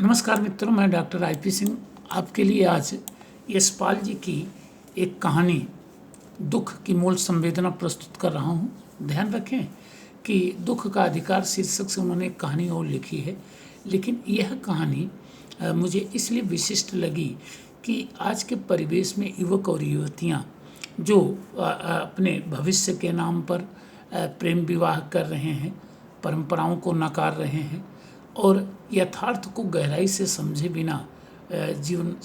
नमस्कार मित्रों, मैं डॉक्टर आईपी सिंह आपके लिए आज यशपाल जी की एक कहानी दुख की मूल संवेदना प्रस्तुत कर रहा हूँ। ध्यान रखें कि दुख का अधिकार शीर्षक से उन्होंने एक कहानी और लिखी है, लेकिन यह कहानी मुझे इसलिए विशिष्ट लगी कि आज के परिवेश में युवक और युवतियाँ जो अपने भविष्य के नाम पर प्रेम विवाह कर रहे हैं, परंपराओं को नकार रहे हैं और यथार्थ को गहराई से समझे बिना जीवन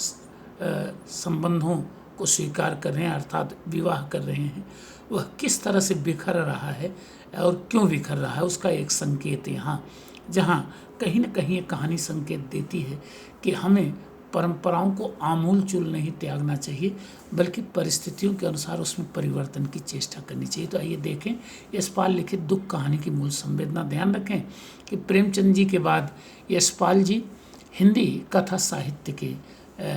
संबंधों को स्वीकार कर रहे हैं, अर्थात विवाह कर रहे हैं, वह किस तरह से बिखर रहा है और क्यों बिखर रहा है, उसका एक संकेत यहाँ, जहाँ कहीं न कहीं ये कहानी संकेत देती है कि हमें परंपराओं को आमूल चूल नहीं त्यागना चाहिए, बल्कि परिस्थितियों के अनुसार उसमें परिवर्तन की चेष्टा करनी चाहिए। तो आइए देखें यशपाल लिखित दुख कहानी की मूल संवेदना। ध्यान रखें कि प्रेमचंद जी के बाद यशपाल जी हिंदी कथा साहित्य के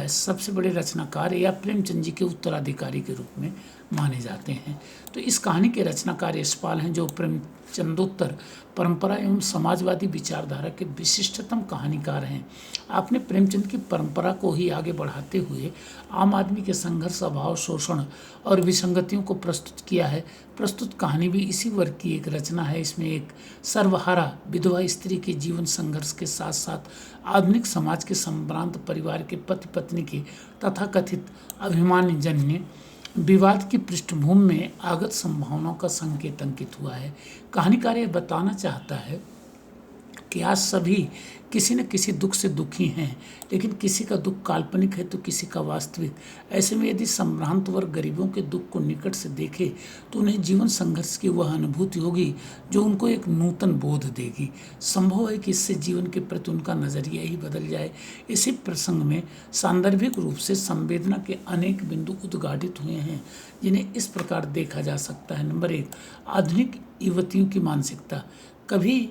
सबसे बड़े रचनाकार या प्रेमचंद जी के उत्तराधिकारी के रूप में माने जाते हैं। तो इस कहानी के रचनाकार यशपाल हैं, जो प्रेमचंदोत्तर परंपरा एवं समाजवादी विचारधारा के विशिष्टतम कहानीकार हैं। आपने प्रेमचंद की परंपरा को ही आगे बढ़ाते हुए आम आदमी के संघर्ष, अभाव, शोषण और विसंगतियों को प्रस्तुत किया है। प्रस्तुत कहानी भी इसी वर्ग की एक रचना है। इसमें एक सर्वहारा विधवा स्त्री के जीवन संघर्ष के साथ साथ आधुनिक समाज के संभ्रांत परिवार के पति पत्नी के तथाकथित अभिमानजन्य विवाद की पृष्ठभूमि में आगत संभावनाओं का संकेत अंकित हुआ है। कहानीकार यह बताना चाहता है कि आज सभी किसी न किसी दुख से दुखी हैं, लेकिन किसी का दुख काल्पनिक है तो किसी का वास्तविक। ऐसे में यदि संभ्रांत वर्ग गरीबों के दुख को निकट से देखे तो उन्हें जीवन संघर्ष की वह अनुभूति होगी जो उनको एक नूतन बोध देगी। संभव है कि इससे जीवन के प्रति उनका नज़रिया ही बदल जाए। इसी प्रसंग में सांदर्भिक रूप से संवेदना के अनेक बिंदु उद्घाटित हुए हैं, जिन्हें इस प्रकार देखा जा सकता है। नंबर 1, आधुनिक युवतियों की मानसिकता। कभी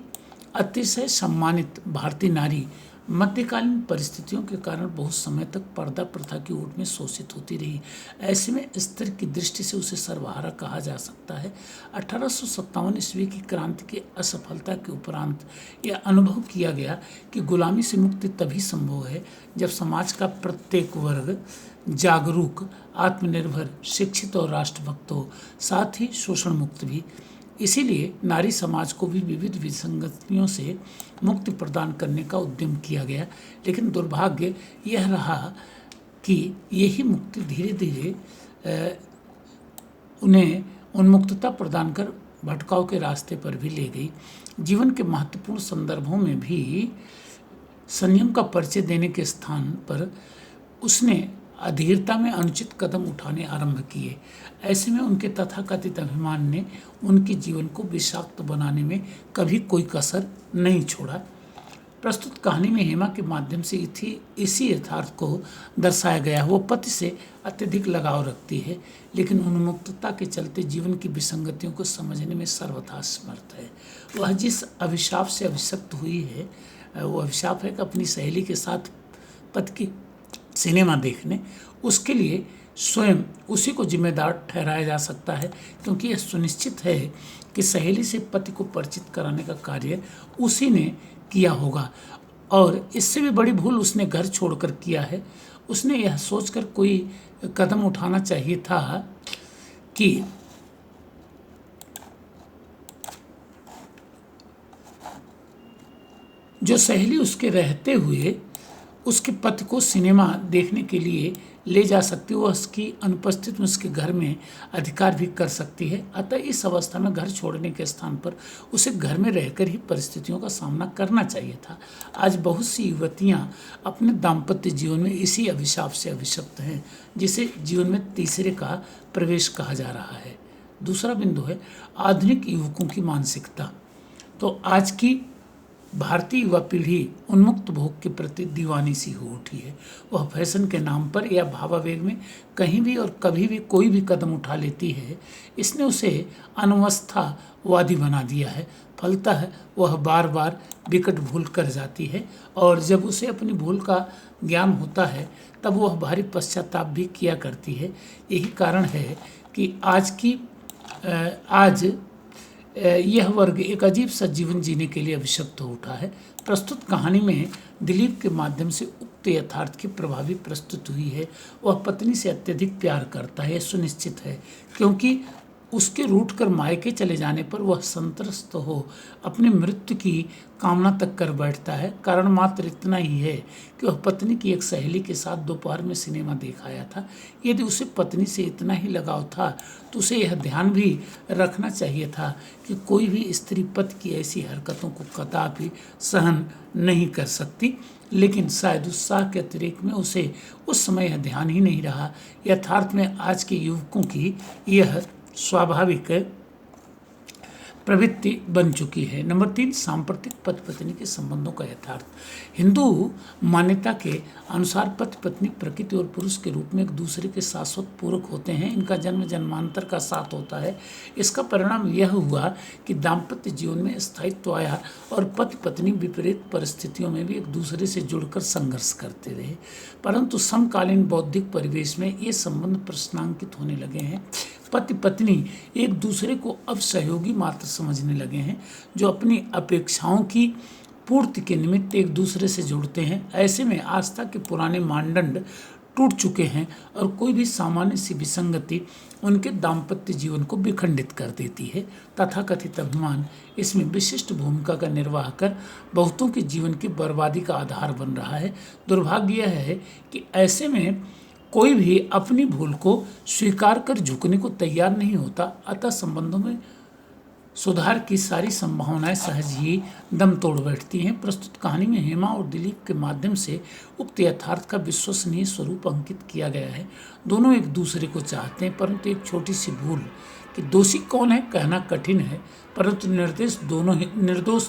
अतिशय सम्मानित भारतीय नारी मध्यकालीन परिस्थितियों के कारण बहुत समय तक पर्दा प्रथा की ओट में शोषित होती रही। ऐसे में स्त्री की दृष्टि से उसे सर्वहारा कहा जा सकता है। 1857 ईस्वी की क्रांति की असफलता के उपरांत यह अनुभव किया गया कि गुलामी से मुक्ति तभी संभव है जब समाज का प्रत्येक वर्ग जागरूक, आत्मनिर्भर, शिक्षित और राष्ट्रभक्त हो, साथ ही शोषण मुक्त भी। इसीलिए नारी समाज को भी विविध विसंगतियों से मुक्ति प्रदान करने का उद्यम किया गया, लेकिन दुर्भाग्य यह रहा कि यही मुक्ति धीरे धीरे उन्हें उन्मुक्तता प्रदान कर भटकाव के रास्ते पर भी ले गई। जीवन के महत्वपूर्ण संदर्भों में भी संयम का परिचय देने के स्थान पर उसने अधीरता में अनुचित कदम उठाने आरंभ किए। ऐसे में उनके तथाकथित अभिमान ने उनके जीवन को विषाक्त बनाने में कभी कोई कसर नहीं छोड़ा। प्रस्तुत कहानी में हेमा के माध्यम से इसी यथार्थ को दर्शाया गया है। वो पति से अत्यधिक लगाव रखती है, लेकिन उन्मुक्तता के चलते जीवन की विसंगतियों को समझने में सर्वथा असमर्थ है। वह जिस अभिशाप से अभिशप्त हुई है, वो अभिशाप है कि अपनी सहेली के साथ पति की सिनेमा देखने, उसके लिए स्वयं उसी को जिम्मेदार ठहराया जा सकता है, क्योंकि यह सुनिश्चित है कि सहेली से पति को परिचित कराने का कार्य उसी ने किया होगा। और इससे भी बड़ी भूल उसने घर छोड़कर किया है। उसने यह सोचकर कोई कदम उठाना चाहिए था कि जो सहेली उसके रहते हुए उसके पति को सिनेमा देखने के लिए ले जा सकती है, वह उसकी अनुपस्थित में उसके घर में अधिकार भी कर सकती है। अतः इस अवस्था में घर छोड़ने के स्थान पर उसे घर में रहकर ही परिस्थितियों का सामना करना चाहिए था। आज बहुत सी युवतियां अपने दाम्पत्य जीवन में इसी अभिशाप से अभिशप्त हैं, जिसे जीवन में तीसरे का प्रवेश कहा जा रहा है। दूसरा बिंदु है आधुनिक युवकों की मानसिकता। तो आज की भारतीय युवा पीढ़ी उन्मुक्त भोग के प्रति दीवानी सी हो उठी है। वह फैशन के नाम पर या भावावेग में कहीं भी और कभी भी कोई भी कदम उठा लेती है। इसने उसे अनवस्थावादी बना दिया है। फलतः वह बार बार विकट भूल कर जाती है, और जब उसे अपनी भूल का ज्ञान होता है तब वह भारी पश्चाताप भी किया करती है। यही कारण है कि आज यह वर्ग एक अजीब सा जीवन जीने के लिए अभिशप्त हो उठा है। प्रस्तुत कहानी में दिलीप के माध्यम से उक्त यथार्थ की प्रभावी प्रस्तुत हुई है। वह पत्नी से अत्यधिक प्यार करता है, यह सुनिश्चित है, क्योंकि उसके रूठकर मायके चले जाने पर वह संत्रस्त हो अपनी मृत्यु की कामना तक कर बैठता है। कारण मात्र इतना ही है कि वह पत्नी की एक सहेली के साथ दोपहर में सिनेमा देख आया था। यदि उसे पत्नी से इतना ही लगाव था तो उसे यह ध्यान भी रखना चाहिए था कि कोई भी स्त्री पति की ऐसी हरकतों को कदापि सहन नहीं कर सकती। लेकिन शायद उत्साह के अतिरेक में उसे उस समय यह ध्यान ही नहीं रहा। यथार्थ में आज के युवकों की यह स्वाभाविक प्रवृत्ति बन चुकी है। नंबर 3, सांप्रतिक पति पत्नी के संबंधों का यथार्थ। हिंदू मान्यता के अनुसार पति पत्नी प्रकृति और पुरुष के रूप में एक दूसरे के शाश्वत पूरक होते हैं। इनका जन्म जन्मांतर का साथ होता है। इसका परिणाम यह हुआ कि दाम्पत्य जीवन में स्थायित्व आया और पति पत्नी विपरीत परिस्थितियों में भी एक दूसरे से जुड़कर संघर्ष करते रहे। परंतु समकालीन बौद्धिक परिवेश में ये संबंध प्रश्नांकित होने लगे हैं। पति पत्नी एक दूसरे को अब सहयोगी मात्र समझने लगे हैं, जो अपनी अपेक्षाओं की पूर्ति के निमित्त एक दूसरे से जुड़ते हैं। ऐसे में आस्था के पुराने मानदंड टूट चुके हैं और कोई भी सामान्य सी विसंगति उनके दाम्पत्य जीवन को विखंडित कर देती है। तथाकथित अभिमान इसमें विशिष्ट भूमिका का निर्वाह कर बहुतों के जीवन की बर्बादी का आधार बन रहा है। दुर्भाग्य यह है कि ऐसे में कोई भी अपनी भूल को स्वीकार कर झुकने को तैयार नहीं होता। अतः संबंधों में सुधार की सारी संभावनाएं सहज ही दम तोड़ बैठती हैं। प्रस्तुत कहानी में हेमा और दिलीप के माध्यम से उक्त यथार्थ का विश्वसनीय स्वरूप अंकित किया गया है। दोनों एक दूसरे को चाहते हैं, परंतु एक छोटी सी भूल कि दोषी कौन है कहना कठिन है, परंतु निर्दोष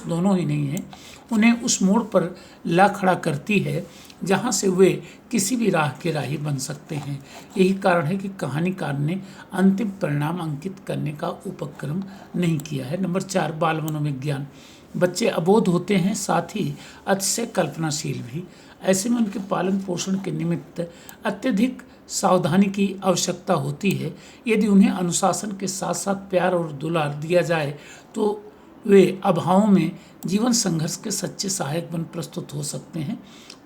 दोनों ही नहीं हैं, उन्हें उस मोड़ पर ला खड़ा करती है जहां से वे किसी भी राह के राही बन सकते हैं। यही कारण है कि कहानीकार ने अंतिम परिणाम अंकित करने का उपक्रम नहीं किया है। नंबर 4, बाल मनोविज्ञान। बच्चे अबोध होते हैं, साथ ही अतिशय कल्पनाशील भी। ऐसे में उनके पालन पोषण के निमित्त अत्यधिक सावधानी की आवश्यकता होती है। यदि उन्हें अनुशासन के साथ साथ प्यार और दुलार दिया जाए तो वे अभावों में जीवन संघर्ष के सच्चे सहायक बन प्रस्तुत हो सकते हैं।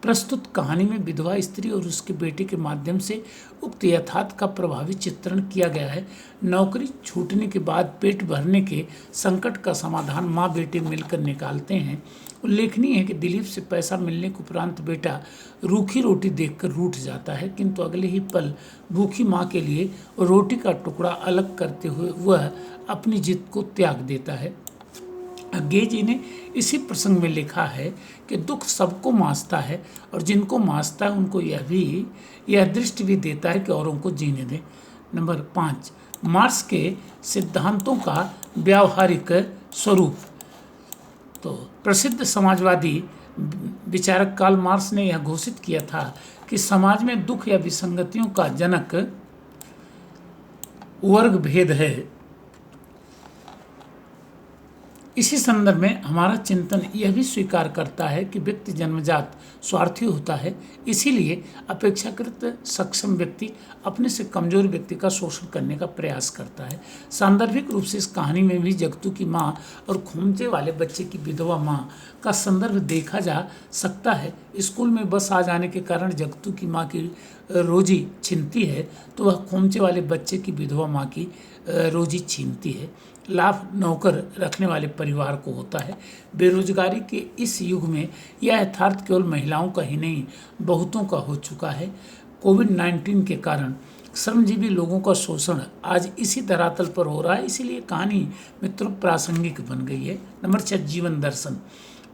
प्रस्तुत कहानी में विधवा स्त्री और उसके बेटे के माध्यम से उक्त यथार्थ का प्रभावी चित्रण किया गया है। नौकरी छूटने के बाद पेट भरने के संकट का समाधान माँ बेटे मिलकर निकालते हैं। उल्लेखनीय है कि दिलीप से पैसा मिलने के उपरांत बेटा रूखी रोटी देखकर रूठ जाता है, किंतु अगले ही पल भूखी माँ के लिए रोटी का टुकड़ा अलग करते हुए वह अपनी जिद को त्याग देता है। अज्ञे जी ने इसी प्रसंग में लिखा है कि दुख सबको मांसता है और जिनको मांसता है उनको यह दृष्टि भी देता है कि औरों को जीने दें। नंबर 5, मार्क्स के सिद्धांतों का व्यावहारिक स्वरूप। तो प्रसिद्ध समाजवादी विचारक कार्ल मार्क्स ने यह घोषित किया था कि समाज में दुख या विसंगतियों का जनक वर्ग भेद है। इसी संदर्भ में हमारा चिंतन यह भी स्वीकार करता है कि व्यक्ति जन्मजात स्वार्थी होता है, इसीलिए अपेक्षाकृत सक्षम व्यक्ति अपने से कमजोर व्यक्ति का शोषण करने का प्रयास करता है। सांदर्भिक रूप से इस कहानी में भी जगतू की माँ और खोमचे वाले बच्चे की विधवा माँ का संदर्भ देखा जा सकता है। स्कूल में बस आ जाने के कारण जगतू की माँ की रोजी छीनती है तो वह खोमचे वाले बच्चे की विधवा माँ की रोजी छीनती है। लाभ नौकर रखने वाले परिवार को होता है। बेरोजगारी के इस युग में यह यथार्थ केवल महिलाओं का ही नहीं बहुतों का हो चुका है। कोविड-19 के कारण श्रमजीवी लोगों का शोषण आज इसी धरातल पर हो रहा है, इसीलिए कहानी मित्रों प्रासंगिक बन गई है। नंबर 6, जीवन दर्शन।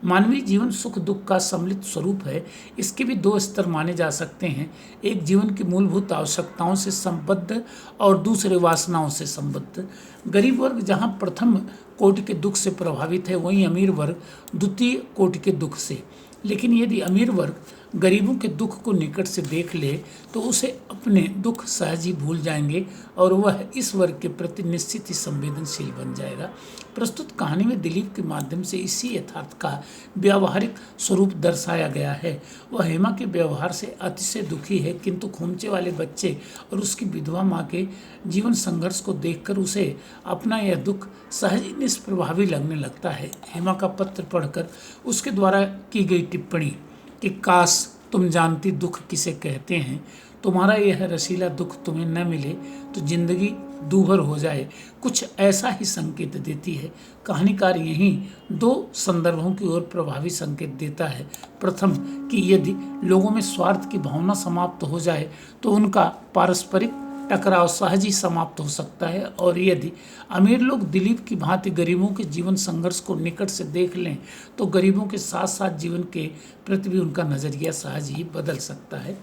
मानवीय जीवन सुख दुख का सम्मिलित स्वरूप है। इसके भी 2 स्तर माने जा सकते हैं, एक जीवन की मूलभूत आवश्यकताओं से संबद्ध और दूसरे वासनाओं से संबद्ध। गरीब वर्ग जहां प्रथम कोटि के दुख से प्रभावित है, वहीं अमीर वर्ग द्वितीय कोटि के दुख से। लेकिन यदि अमीर वर्ग गरीबों के दुख को निकट से देख ले तो उसे अपने दुख सहज ही भूल जाएंगे और वह इस वर्ग के प्रति निश्चित ही संवेदनशील बन जाएगा। प्रस्तुत कहानी में दिलीप के माध्यम से इसी यथार्थ का व्यावहारिक स्वरूप दर्शाया गया है। वह हेमा के व्यवहार से अतिशय दुखी है, किंतु खोमचे वाले बच्चे और उसकी विधवा माँ के जीवन संघर्ष को देखकर उसे अपना यह दुख सहज ही विशेष प्रभावी लगने लगता है। हेमा का पत्र पढ़कर उसके द्वारा की गई टिप्पणी कि काश तुम जानती दुख किसे कहते हैं, तुम्हारा यह रसीला दुख तुम्हें न मिले तो जिंदगी दूभर हो जाए, कुछ ऐसा ही संकेत देती है। कहानीकार यहीं दो संदर्भों की ओर प्रभावी संकेत देता है। प्रथम कि यदि लोगों में स्वार्थ की भावना समाप्त हो जाए तो उनका पारस्परिक टकराव सहज ही समाप्त हो सकता है, और यदि अमीर लोग दिलीप की भांति गरीबों के जीवन संघर्ष को निकट से देख लें तो गरीबों के साथ साथ जीवन के प्रति भी उनका नजरिया सहज ही बदल सकता है।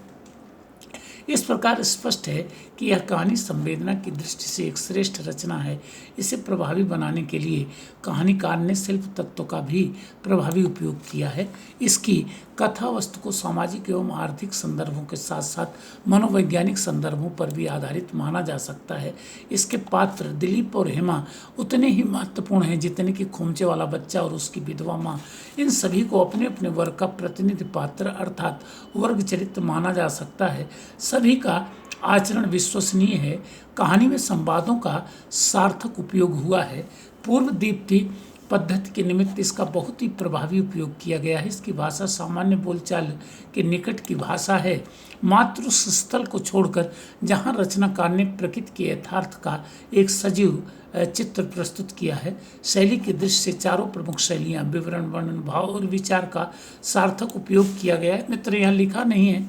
इस प्रकार स्पष्ट है कि यह कहानी संवेदना की दृष्टि से एक श्रेष्ठ रचना है। इसे प्रभावी बनाने के लिए कहानीकार ने शिल्प तत्व का भी प्रभावी उपयोग किया है। इसकी कथा वस्तु को सामाजिक एवं आर्थिक संदर्भों के साथ साथ मनोवैज्ञानिक संदर्भों पर भी आधारित माना जा सकता है। इसके पात्र दिलीप और हेमा उतने ही महत्वपूर्ण हैं जितने कि खोमचे वाला बच्चा और उसकी विधवा माँ। इन सभी को अपने अपने वर्ग का प्रतिनिधि पात्र अर्थात वर्ग चरित्र माना जा सकता है। सभी का आचरण विश्वसनीय है। कहानी में संवादों का सार्थक उपयोग हुआ है। पूर्व दीप्ति पद्धति के निमित्त इसका बहुत ही प्रभावी उपयोग किया गया है। इसकी भाषा सामान्य बोलचाल के निकट की भाषा है। मात्र उस स्थल को छोड़कर जहाँ रचनाकार ने प्रकृति के यथार्थ का एक सजीव चित्र प्रस्तुत किया है। शैली की दृष्टि से चारों प्रमुख शैलियाँ विवरण, वर्णन, भाव और विचार का सार्थक उपयोग किया गया है। मित्र, यहाँ लिखा नहीं है,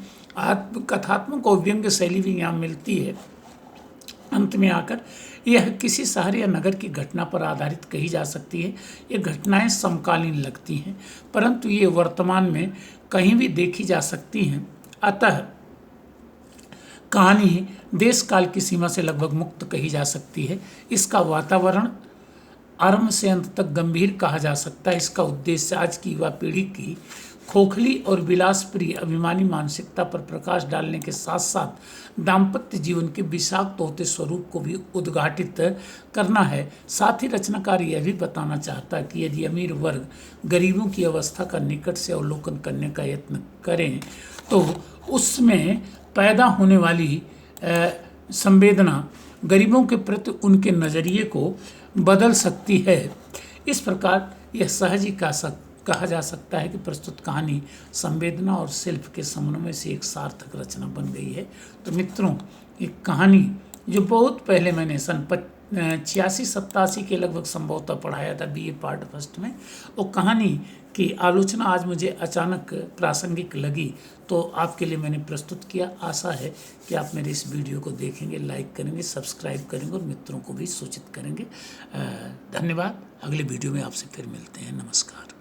कथात्मक और व्यंग्य शैली भी यहाँ मिलती है। अंत में आकर यह किसी शहर या नगर की घटना पर आधारित कही जा सकती है। ये घटनाएं समकालीन लगती हैं, परंतु ये वर्तमान में कहीं भी देखी जा सकती हैं। अतः कहानी देश काल की सीमा से लगभग मुक्त कही जा सकती है। इसका वातावरण आरंभ से अंत तक गंभीर कहा जा सकता है। इसका उद्देश्य आज की युवा पीढ़ी की खोखली और विलासप्रिय अभिमानी मानसिकता पर प्रकाश डालने के साथ साथ दाम्पत्य जीवन के विषाक्त होते स्वरूप को भी उद्घाटित करना है। साथ ही रचनाकार यह भी बताना चाहता है कि यदि अमीर वर्ग गरीबों की अवस्था का निकट से अवलोकन करने का यत्न करें तो उसमें पैदा होने वाली संवेदना गरीबों के प्रति उनके नज़रिए को बदल सकती है। इस प्रकार यह सहज ही कहा जा सकता है कि प्रस्तुत कहानी संवेदना और शिल्प के समन्वय से एक सार्थक रचना बन गई है। तो मित्रों, एक कहानी जो बहुत पहले मैंने सन 86-87 के लगभग संभवतः पढ़ाया था बीए पार्ट फर्स्ट में, वो कहानी की आलोचना आज मुझे अचानक प्रासंगिक लगी तो आपके लिए मैंने प्रस्तुत किया। आशा है कि आप मेरे इस वीडियो को देखेंगे, लाइक करेंगे, सब्सक्राइब करेंगे और मित्रों को भी सूचित करेंगे। धन्यवाद। अगले वीडियो में आपसे फिर मिलते हैं। नमस्कार।